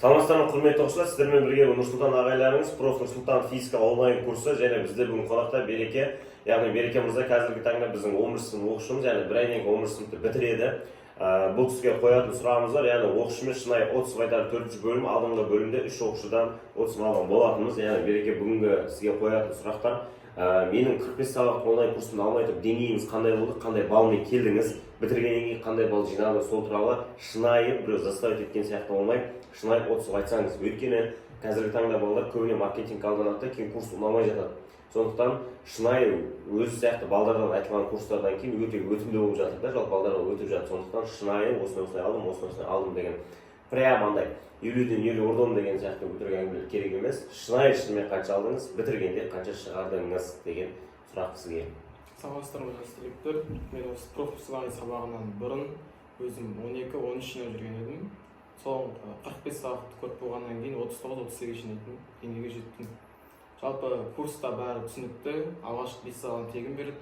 Саламатсыздар ма, құрметті оқушылар, сіздермен бірге Нұрсұлтан ағайларыңыз проф. Нұрсұлтан физика онлайн курсы және бізде бүгін қонақта Береке, яғни Береке мырза қазіргі таңда біздің 11 сынып оқушымыз, және бір айдан кейін 11 сыныпты бітіреді. Бұл кісіге қоятын сұрағымыз бар, яғни оқушымен шынайы 30 байдар 4 бөлім, алдыңғы бөлімде 3 оқушыдан 30 алған болатынбыз. Яғни Береке бүгінгі сізге қоятын сұрақтар: менің 45 сағат онлайн курсымды алмай тұрып деңгейіңіз қандай болды, қандай балмен келдіңіз, бітіргеннен кейін қандай балл жинадыңыз, сол туралы шынайы біреу заставить еткен сияқты болмай, шынайы 30 айтсаңыз. Өйткені қазіргі таңда балдар көбіне маркетинг алданады, кейін курс ұнамай жатады. Сондықтан шынайы өзі сияқты балдардан айтылған курстардан кейін өте өтімді болып жатыр да, жалпы балдарға өтіп жатыр. Сондықтан шынайы осындай алдым деген прямо андай 50-ден 50 ордым деген сияқты өтірген керек емес. Шынайы шынымен қанша алдыңыз, бітіргенде қанша шығардыңыз деген сұрақ сізге. Саламатсыздар ма, жас түлектер. Мен осы профессионалдық сабағынан бұрын өзім 12-13 жинап жүрген едім. Сол 45 сағатты көріп болғаннан кейін 39-38 жинайтын деңгейге жеттім. Жалпы курста бәрі түсінікті, алғашқы 5 сағатын тегін береді.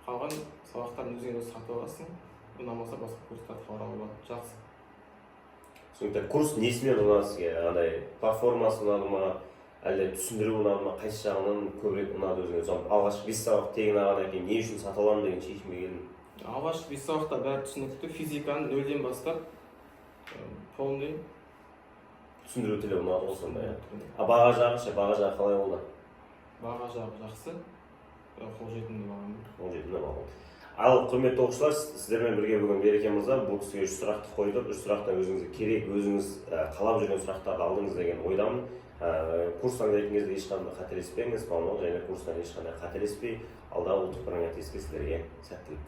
Қалған сабақтарын өзіңе сатып аласың. Ұнамаса басқа курстарды қарауға болады. Жақсы. Сондықтан курс несімен ұнады сізге? Андай платформасы ұнады ма, әлде түсіндіру ұнады ма, қайсы жағынан көбірек ұнады өзіңе? Алғашқы 5 сабақ тегін алғаннан кейін не үшін сатып аламын деген шешімге келдім? Алғашқы 5 сабақта бәрі түсінікті, физиканы 0-ден бастап полный түсіндіру тілі ұнады ғой сондай. Баға жағы қалай болды? Баға жағы жақсы, қолжетімді баға. Қолжетімді баға. Ал құрметті оқушылар, сіздермен бірге бүгін Береке мырза бұл кісіге 3 сұрақты қойдық. 3 сұрақтан өзіңізге керек, өзіңіз қалап жүрген сұрақтарды алдыңыз деген ойдамын. Курс таңдайтын кезде ешқандай қателеспеңіз, және курстан ешқандай қателеспей, алдағы ұлттық бірыңғай тестке сіздерге сәттілік.